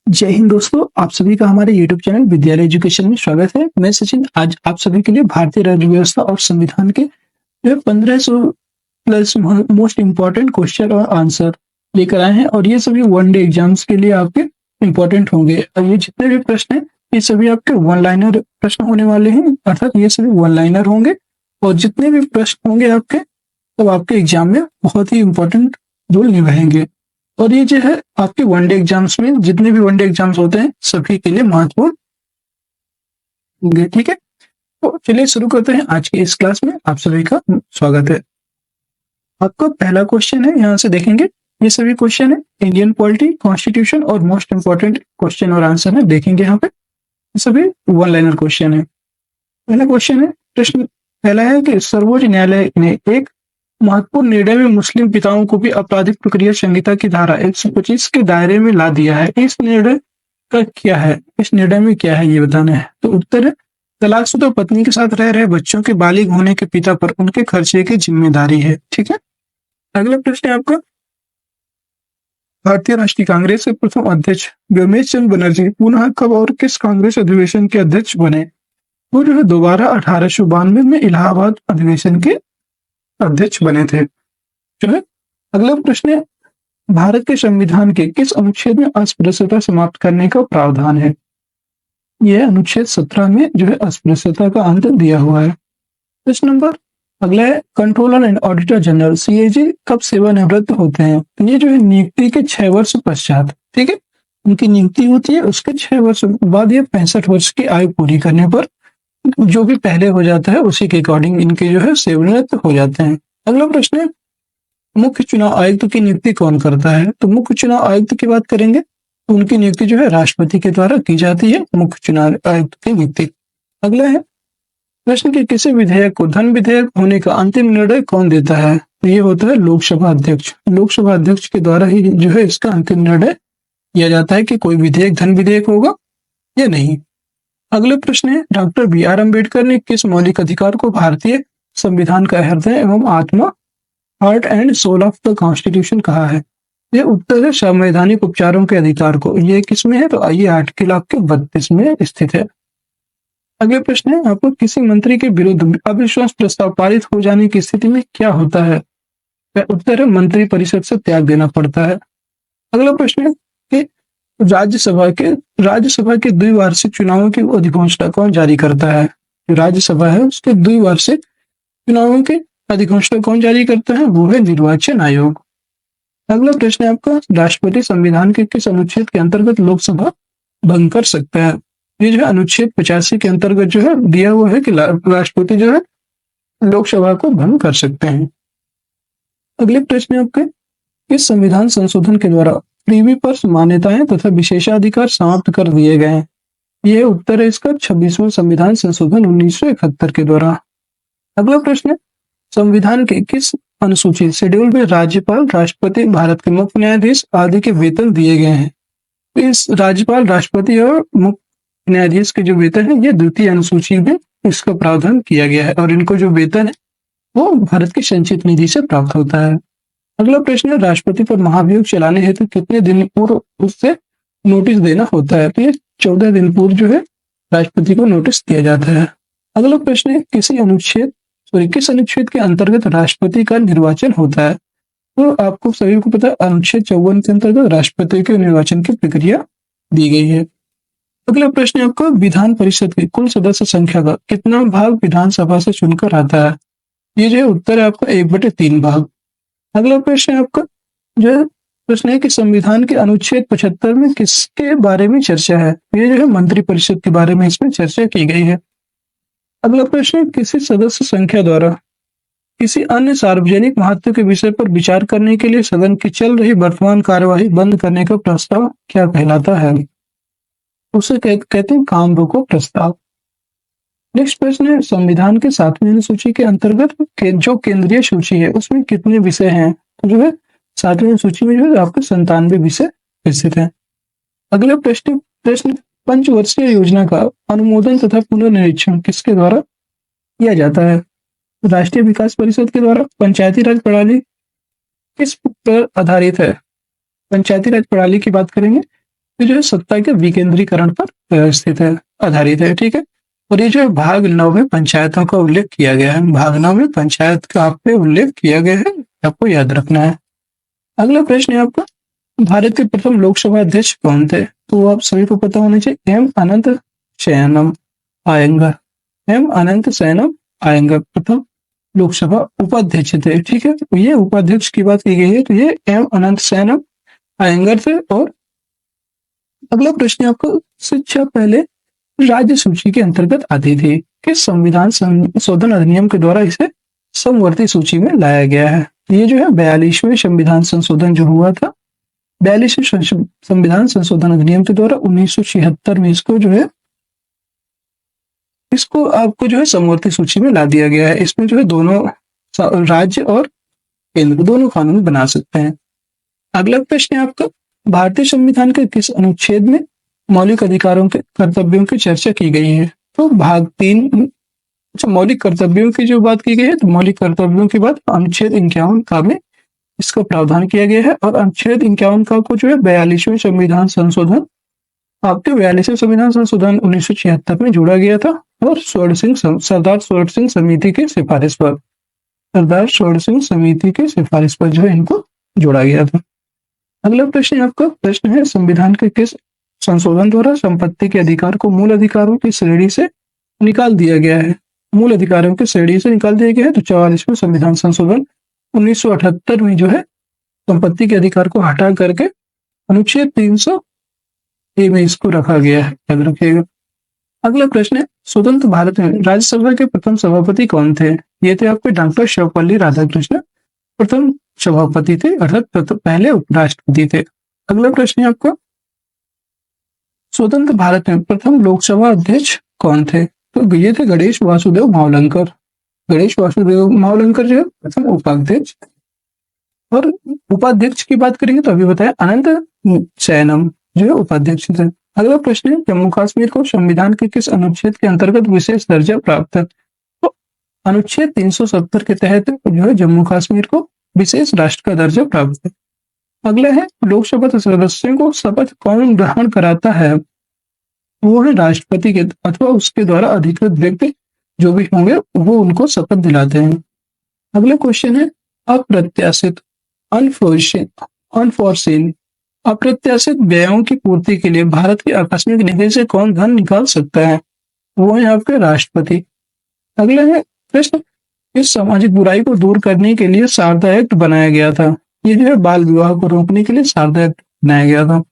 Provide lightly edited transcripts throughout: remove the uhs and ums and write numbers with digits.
जय हिंद दोस्तों, आप सभी का हमारे YouTube चैनल विद्यालय एजुकेशन में स्वागत है। मैं सचिन आज आप सभी के लिए भारतीय राज्य व्यवस्था और संविधान के जो 1500 प्लस मोस्ट इम्पोर्टेंट क्वेश्चन और आंसर लेकर आए हैं और ये सभी वन डे एग्जाम्स के लिए आपके इम्पोर्टेंट होंगे। और ये जितने भी प्रश्न हैं ये सभी आपके वन लाइनर प्रश्न होने वाले हैं, अर्थात ये सभी वन लाइनर होंगे और जितने भी प्रश्न होंगे आपके तो आपके एग्जाम में बहुत ही इम्पोर्टेंट रोल निभाएंगे। और ये जो है आपके वनडे एग्जाम्स में जितने भी वनडे एग्जाम्स होते हैं सभी के लिए महत्वपूर्ण होंगे। ठीक है, तो चलिए शुरू करते हैं। आज की इस क्लास में आप सभी का स्वागत है। आपका पहला क्वेश्चन है, यहाँ से देखेंगे ये सभी क्वेश्चन है इंडियन पॉलिटी, कॉन्स्टिट्यूशन और मोस्ट इंपॉर्टेंट क्वेश्चन और आंसर है। देखेंगे यहाँ पे सभी वन लाइनर क्वेश्चन है। पहला क्वेश्चन है, प्रश्न पहला है कि सर्वोच्च न्यायालय ने एक महत्वपूर्ण निर्णय में मुस्लिम पिताओं को भी आपराधिक प्रक्रिया संहिता की धारा 125 के दायरे में ला दिया है। इस निर्णय का क्या है, इस निर्णय में क्या है ये बताना है। तो उत्तर है, तलाकशुदा पत्नी के साथ रह रहे बच्चों के बालिग होने के पिता पर उनके खर्चे की जिम्मेदारी है। ठीक है, अगला प्रश्न है आपका, भारतीय राष्ट्रीय कांग्रेस के प्रथम अध्यक्ष व्योमेश चंद्र बनर्जी पुनः कब और किस कांग्रेस अधिवेशन के अध्यक्ष बने। वो जो है दोबारा 1892 में इलाहाबाद अधिवेशन के अध्यक्ष बने थे। जो है अगला प्रश्न है, भारत के संविधान के किस अनुच्छेद में अस्पृश्यता समाप्त करने का प्रावधान है। यह अनुच्छेद 17 में जो है अस्पृश्यता का अंत दिया हुआ है। प्रश्न नंबर अगला है, controller and auditor general CAG कब सेवानिवृत्त होते हैं। ये जो है नियुक्ति के 6 वर्ष पश्चात, ठीक है, उनकी नियुक्ति होती है उसके 6 वर्ष बाद ये 65 वर्ष की आयु पूरी करने पर जो भी पहले हो जाता है उसी के अकॉर्डिंग इनके जो है सेवानिवृत्त हो जाते हैं। अगला प्रश्न है, मुख्य चुनाव आयुक्त की नियुक्ति कौन करता है। तो मुख्य चुनाव आयुक्त की बात करेंगे तो उनकी नियुक्ति जो है राष्ट्रपति के द्वारा की जाती है, मुख्य चुनाव आयुक्त की नियुक्ति। अगला है, प्रश्न के किसी विधेयक को धन विधेयक होने का अंतिम निर्णय कौन देता है। तो ये होता है लोकसभा अध्यक्ष। लोकसभा अध्यक्ष के द्वारा ही जो है इसका अंतिम निर्णय किया जाता है कि कोई विधेयक धन विधेयक होगा या नहीं। अगला प्रश्न है, डॉक्टर बी.आर. अम्बेडकर ने किस मौलिक अधिकार को भारतीय संविधान का हृदय एवं आत्मा, heart and soul of the constitution कहा है। यह उत्तर है संवैधानिक उपचारों के अधिकार को। ये किसमें है, तो आइए आर्टिकल आपके 32 में स्थित है। अगले प्रश्न है, आपको किसी मंत्री के विरुद्ध अविश्वास प्रस्ताव पारित हो जाने की स्थिति में क्या होता है। उत्तर है मंत्री परिषद से त्याग देना पड़ता है। अगला प्रश्न है कि राज्यसभा के द्विवार्षिक चुनावों की अधिघोषणा कौन जारी करता है। जो राज्यसभा है उसके द्विवार्षिक चुनावों की अधिघोषणा कौन जारी करता है, वो है निर्वाचन आयोग। अगला प्रश्न है आपका, राष्ट्रपति संविधान के किस अनुच्छेद के अंतर्गत लोकसभा भंग कर सकता है। ये जो है अनुच्छेद 85 के अंतर्गत जो है दिया हुआ है कि राष्ट्रपति जो है लोकसभा को भंग कर सकते हैं। अगले प्रश्न है आपके, किस संविधान संशोधन के द्वारा प्रीवी पर मान्यताएं तथा विशेषाधिकार समाप्त कर दिए गए हैं। यह उत्तर है इसका 26वां संविधान संशोधन 1971 के द्वारा। अगला प्रश्न है, संविधान के किस अनुसूचित शेड्यूल में राज्यपाल, राष्ट्रपति, भारत के मुख्य न्यायाधीश आदि के वेतन दिए गए हैं। इस राज्यपाल, राष्ट्रपति और मुख्य न्यायाधीश के जो वेतन है ये द्वितीय अनुसूची में इसका प्रावधान किया गया है और इनको जो वेतन है वो भारत की संचित निधि से प्राप्त होता है। अगला प्रश्न है, राष्ट्रपति पर महाभियोग चलाने हेतु कितने दिन पूर्व उससे नोटिस देना होता है। तो ये 14 दिन पूर्व जो है राष्ट्रपति को नोटिस दिया जाता है। अगला प्रश्न है, किस अनुच्छेद के अंतर्गत राष्ट्रपति का निर्वाचन होता है। तो आपको सभी को पता है अनुच्छेद 54 के अंतर्गत राष्ट्रपति के निर्वाचन की प्रक्रिया दी गई है। अगला प्रश्न है आपका, विधान परिषद की कुल सदस्य संख्या का कितना भाग विधानसभा से चुनकर आता है। ये जो है उत्तर है आपका 1/3 भाग। अगला प्रश्न है आपका, जो प्रश्न है कि संविधान के अनुच्छेद 75 में किसके बारे में चर्चा है। ये जो है मंत्री परिषद के बारे में इसमें चर्चा की गई है। अगला प्रश्न है, किसी सदस्य संख्या द्वारा किसी अन्य सार्वजनिक महत्व के विषय पर विचार करने के लिए सदन की चल रही वर्तमान कार्यवाही बंद करने का प्रस्ताव क्या कहलाता है। उसे कहते हैं काम रोको प्रस्ताव। नेक्स्ट प्रश्न है, संविधान के 7वें अनुसूची के अंतर्गत जो केंद्रीय सूची है उसमें कितने विषय हैं। तो जो है 7वें सूची में जो है आपके 97 विषय स्थित हैं। अगला प्रश्न पंचवर्षीय योजना का अनुमोदन तथा पुनर्निरीक्षण किसके द्वारा किया जाता है। राष्ट्रीय विकास परिषद के द्वारा। पंचायती राज प्रणाली किस पर आधारित है। पंचायती राज प्रणाली की बात करेंगे ये जो है सत्ता के विकेंद्रीकरण पर व्यवस्थित है, आधारित है, ठीक है। और ये जो है भाग 9 में पंचायतों का उल्लेख किया गया है। भाग 9 में पंचायत का आप पे उल्लेख किया गया है, आपको याद रखना है। अगला प्रश्न है आपका, भारत के प्रथम लोकसभा अध्यक्ष कौन थे? तो आप सभी को पता होना चाहिए, एम अनंत शयनम आयंगर। एम अनंत शयनम आयंगर प्रथम लोकसभा उपाध्यक्ष थे, ठीक है। तो ये उपाध्यक्ष की बात की गई है, तो ये एम अनंत शयनम आयंगर थे। और अगला प्रश्न है आपको, शिक्षा पहले राज्य सूची के अंतर्गत आती थी, किस संविधान संशोधन अधिनियम के द्वारा इसे समवर्ती सूची में लाया गया है? ये जो है 42वें संविधान संशोधन जो हुआ था, 42वें संविधान संशोधन अधिनियम के द्वारा 1976 में इसको आपको जो है समवर्ती सूची में ला दिया गया है। इसमें जो है दोनों राज्य और केंद्र दोनों कानून बना सकते हैं। अगला प्रश्न है आपका, भारतीय संविधान के किस अनुच्छेद में मौलिक अधिकारों के कर्तव्यों की चर्चा की गई है? तो भाग 3, अच्छा, मौलिक कर्तव्यों की जो बात की गई है, तो मौलिक कर्तव्यों की बात अनुच्छेद 51 का में इसका प्रावधान किया गया है। और अनुच्छेद 51 का को जो है 42वें संविधान संशोधन, आपके 42वें संविधान संशोधन 1976 में जोड़ा गया था। और सरदार स्वर्ण सिंह समिति की सिफारिश पर, सरदार स्वर्ण सिंह समिति की सिफारिश पर जो है इनको जोड़ा गया था। अगला प्रश्न आपका प्रश्न है, संविधान के किस संशोधन द्वारा संपत्ति के अधिकार को मूल अधिकारों की श्रेणी से निकाल दिया गया है? मूल अधिकारों की श्रेणी से निकाल दिया गया है, तो 44वें संविधान संशोधन 1978 में जो है संपत्ति के अधिकार को हटा करके अनुच्छेद 300 ए में इसको रखा गया है, याद रखिएगा। अगला प्रश्न है, स्वतंत्र भारत में राज्यसभा के प्रथम सभापति कौन थे? ये थे आपके डॉक्टर सर्वपल्ली राधाकृष्णन प्रथम सभापति थे, अर्थात पहले उपराष्ट्रपति थे। अगला प्रश्न है आपका, स्वतंत्र भारत में प्रथम लोकसभा अध्यक्ष कौन थे? तो ये थे गणेश वासुदेव मावलंकर। गणेश वासुदेव मावलंकर जो है प्रथम उपाध्यक्ष। और उपाध्यक्ष की बात करेंगे तो अभी बताया अनंत शयनम जो है उपाध्यक्ष थे। अगला प्रश्न है, जम्मू कश्मीर को संविधान के किस अनुच्छेद के अंतर्गत विशेष दर्जा प्राप्त है? तो अनुच्छेद 370 के तहत जो है जम्मू कश्मीर को विशेष राष्ट्र का दर्जा प्राप्त है। अगला है, लोकसभा सदस्यों को शपथ कौन ग्रहण कराता है? वो है राष्ट्रपति के अथवा उसके द्वारा अधिकृत व्यक्ति जो भी होंगे वो उनको शपथ दिलाते हैं। अगला क्वेश्चन है, अप्रत्याशित अनफोर्सीन अप्रत्याशित व्ययों की पूर्ति के लिए भारत की आकस्मिक निधि से कौन धन निकाल सकता है? वो है आपके राष्ट्रपति। अगला है प्रश्न, इस सामाजिक बुराई को दूर करने के लिए शारदा एक्ट बनाया गया था। ये जो है बाल विवाह को रोकने के लिए शारदा एक्ट बनाया गया था।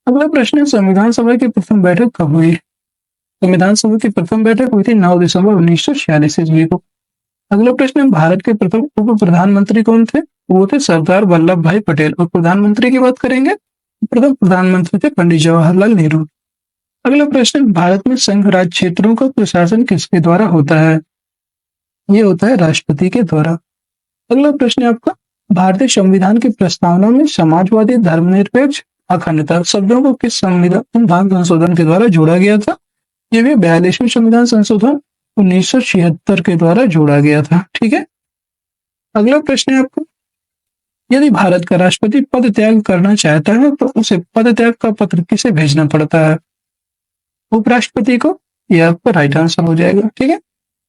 अगला प्रश्न है, संविधान सभा की प्रथम बैठक कब हुई? संविधान सभा की प्रथम बैठक हुई थी 9 दिसंबर 1946 ईस्वी को। अगला प्रश्न है, भारत के प्रथम उप प्रधानमंत्री कौन थे? वो थे सरदार वल्लभ भाई पटेल। और प्रधानमंत्री की बात करेंगे, प्रथम प्रधानमंत्री थे पंडित जवाहरलाल नेहरू। अगला प्रश्न, भारत में संघ राज्य क्षेत्रों का प्रशासन किसके द्वारा होता है? ये होता है राष्ट्रपति के द्वारा। अगला प्रश्न है आपका, भारतीय संविधान की प्रस्तावना में समाजवादी धर्मनिरपेक्ष अखंडता शब्दों को किस संविधान संशोधन के द्वारा जोड़ा गया था? ये भी 42वें संविधान संशोधन 1976 के द्वारा जोड़ा गया था, ठीक है। अगला प्रश्न है आपको, यदि भारत का राष्ट्रपति पद त्याग करना चाहता है तो उसे पद त्याग का पत्र किसे भेजना पड़ता है? उपराष्ट्रपति को। यह आपका राइट आंसर हो जाएगा, ठीक है।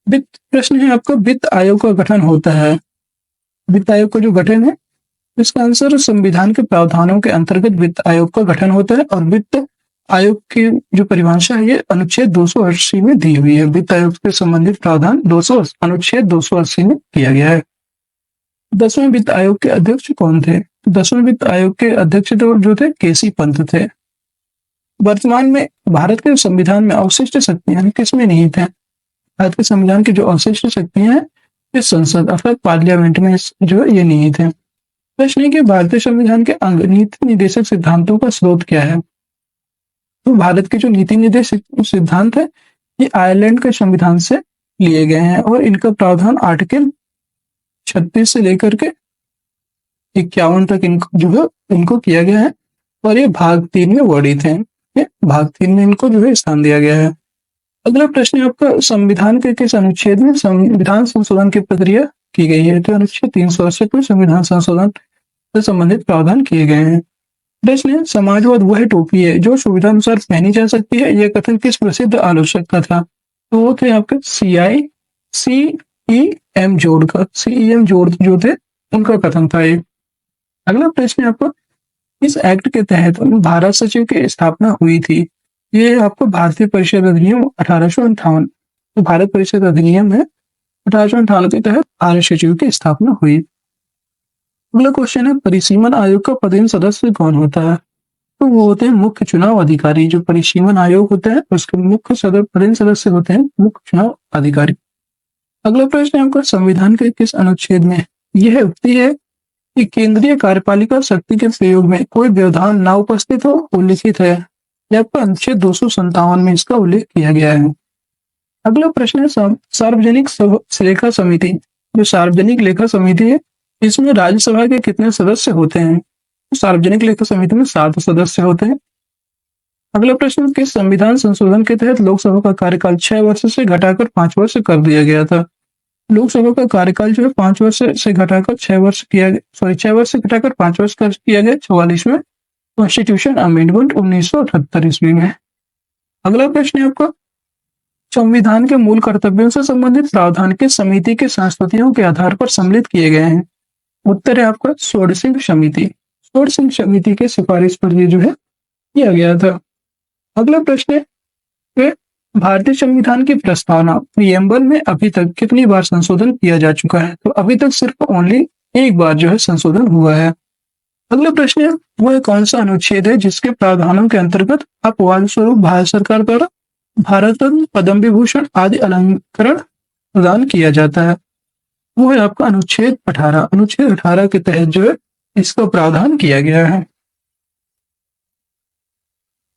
वित्त प्रश्न है आपका, वित्त आयोग का गठन होता है। वित्त आयोग का जो गठन है इसका आंसर संविधान के प्रावधानों के अंतर्गत वित्त आयोग का गठन होता है। और वित्त आयोग की जो परिभाषा है ये अनुच्छेद 280 में दी हुई है। वित्त आयोग से संबंधित प्रावधान अनुच्छेद 280 में किया गया है। 10वें वित्त आयोग के अध्यक्ष कौन थे? 10वें वित्त आयोग के अध्यक्ष जो थे केसी पंत थे। वर्तमान में भारत के संविधान में अवशिष्ट शक्तियां किसमें नहीं थे? भारत के संविधान की जो अवशिष्ट शक्तियां हैं इस संसद अर्थात पार्लियामेंट में जो है ये नहीं थे। प्रश्न है कि भारतीय संविधान के अंग नीति निर्देशक सिद्धांतों का स्रोत क्या है? तो भारत के जो नीति निर्देशक सिद्धांत है ये आयरलैंड के संविधान से लिए गए हैं। और इनका प्रावधान आर्टिकल 36 से लेकर के 51 तक इनको किया गया है। और ये भाग 3 में वर्णित है। भाग 3 में इनको जो है स्थान दिया गया है। अगला प्रश्न है आपका, संविधान के किस अनुच्छेद में संविधान संशोधन की प्रक्रिया की गई है? तो अनुच्छेद 368 में संविधान संशोधन से संबंधित प्रावधान किए गए हैं। प्रश्न है, समाजवाद वह टोपी है जो सुविधा अनुसार पहनी जा सकती है, यह कथन किस प्रसिद्ध आलोचक का था? तो वो थे आपके CEM जोड़ का, CEM जोड़ जो थे उनका कथन था ये। अगला प्रश्न है आपको, इस एक्ट के तहत भारत सचिव की स्थापना हुई थी? ये आपको भारतीय परिषद अधिनियम 1858, तो भारत परिषद अधिनियम है 1858 के तहत भारत सचिव की स्थापना हुई। अगला क्वेश्चन है, परिसीमन आयोग का पदेन सदस्य कौन होता है? तो वो होते हैं मुख्य चुनाव अधिकारी। जो परिसीमन आयोग होता है उसके मुख्य पदेन सदस्य होते हैं मुख्य चुनाव अधिकारी। अगला प्रश्न है आपका, संविधान के किस अनुच्छेद में यह उक्ति है कि केंद्रीय कार्यपालिका शक्ति के प्रयोग में कोई व्यवधान ना उपस्थित हो उल्लिखित है? यह आपका अनुच्छेद 257 में इसका उल्लेख किया गया है। अगला प्रश्न है, सार्वजनिक लेखा समिति। जो सार्वजनिक लेखा समिति है इसमें राज्यसभा के कितने सदस्य होते हैं? सार्वजनिक लेखा समिति में 7 सदस्य होते हैं। अगला प्रश्न, किस संविधान संशोधन के तहत लोकसभा का कार्यकाल 6 वर्ष से घटाकर 5 वर्ष कर दिया गया था? लोकसभा का कार्यकाल जो है 5 वर्ष से घटाकर 6 वर्ष किया गया, 6 वर्ष से घटाकर 5 वर्ष कर किया गया 44वें कॉन्स्टिट्यूशन अमेंडमेंट 1978 ईस्वी में। अगला प्रश्न है आपका, संविधान के मूल कर्तव्यों से संबंधित प्रावधान के समिति के संस्तुतियों के आधार पर सम्मिलित किए गए हैं? उत्तर है आपका षोडशिंग समिति। षोडशिंग समिति के सिफारिश पर ये जो है किया गया था। अगला प्रश्न है, भारतीय संविधान की प्रस्तावना प्रियम्बल में अभी तक कितनी बार संशोधन किया जा चुका है? तो अभी तक सिर्फ ओनली एक बार जो है संशोधन हुआ है। अगला प्रश्न है, वह कौन सा अनुच्छेद है जिसके प्रावधानों के अंतर्गत अपवाद स्वरूप भारत सरकार द्वारा भारत रत्न, पद्म विभूषण आदि अलंकरण प्रदान किया जाता है? वो है आपका अनुच्छेद 18। अनुच्छेद 18 के तहत जो है इसका प्रावधान किया गया है।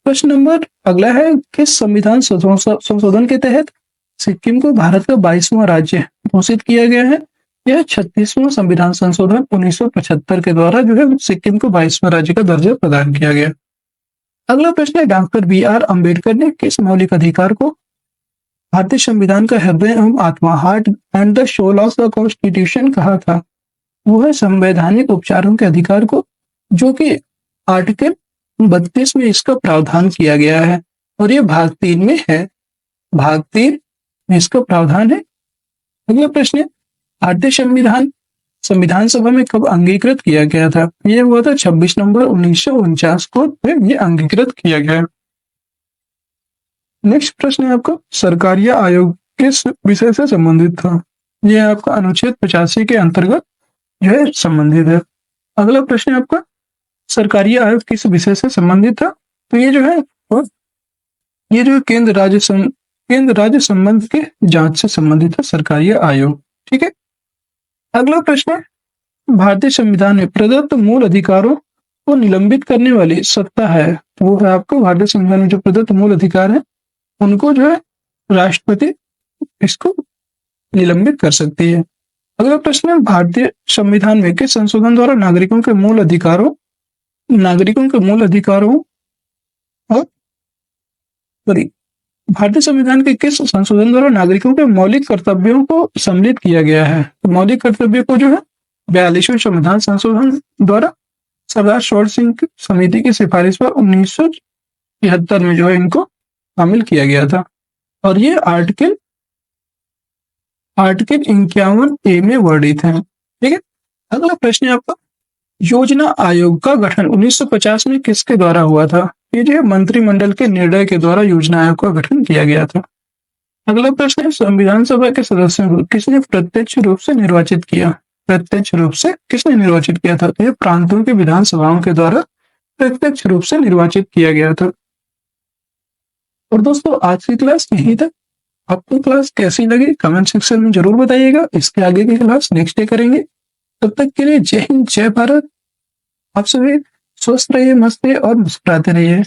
प्रश्न नंबर अगला है, किस संविधान संशोधन के तहत सिक्किम को भारत का 22वां राज्य घोषित किया गया है? यह 36वां संविधान संशोधन 1975 के द्वारा जो है सिक्किम को 22वां राज्य का दर्जा प्रदान किया गया। अगला प्रश्न है, डॉक्टर BR अम्बेडकर ने किस मौलिक अधिकार को भारतीय संविधान का हृदय एवं आत्मा, heart and the soul of the constitution कहा था? वो है संवैधानिक उपचारों के अधिकार को, जो कि आर्टिकल 32 में इसका प्रावधान किया गया है और ये भाग 3 में है। भाग 3 में इसका प्रावधान है। अगला प्रश्न है, भारतीय संविधान सभा में कब अंगीकृत किया गया था? यह हुआ था 26 नवंबर 1949 को ये अंगीकृत किया गया। नेक्स्ट प्रश्न है आपका, सरकारिया आयोग किस विषय से संबंधित था? यह आपका अनुच्छेद 85 के अंतर्गत जो है संबंधित है। अगला प्रश्न है आपका, सरकारिया आयोग किस विषय से संबंधित था? तो ये जो है ये जो केंद्र राज्य संबंध के जांच से संबंधित है सरकारिया आयोग। ठीक है। अगला प्रश्न है, भारतीय संविधान में प्रदत्त मूल अधिकारों को निलंबित करने वाली सत्ता है? वो है आपको भारतीय संविधान में जो प्रदत्त मूल अधिकार है उनको जो है राष्ट्रपति इसको निलंबित कर सकती है। अगला प्रश्न है, भारतीय संविधान में किस संशोधन द्वारा नागरिकों के मूल अधिकारों और भारतीय संविधान के किस संशोधन द्वारा नागरिकों के मौलिक कर्तव्यों को सम्मिलित किया गया है? तो मौलिक कर्तव्य को जो है 42वें संविधान संशोधन द्वारा सरदार शोर सिंह समिति की सिफारिश पर 1973 में जो है इनको शामिल किया गया था और ये आर्टिकल 51A में वर्णित है। ठीक है। अगला प्रश्न है आपका, योजना आयोग का गठन 1950 में किसके द्वारा हुआ था? ये जो है मंत्रिमंडल के निर्णय के द्वारा योजना आयोग का गठन किया गया था। अगला प्रश्न है, संविधान सभा के सदस्यों को किसने प्रत्यक्ष रूप से निर्वाचित किया? प्रत्यक्ष रूप से किसने निर्वाचित किया था? तो ये प्रांतों की विधानसभाओं के द्वारा प्रत्यक्ष रूप से निर्वाचित किया गया था। और दोस्तों आज की क्लास यहीं तक। आपको क्लास कैसी लगी कमेंट सेक्शन में जरूर बताइएगा। इसके आगे की क्लास नेक्स्ट डे करेंगे। तब तक के लिए जय हिंद, जय भारत। आप सभी स्वस्थ रहिए, मस्त रहिए और मुस्कुराते रहिए।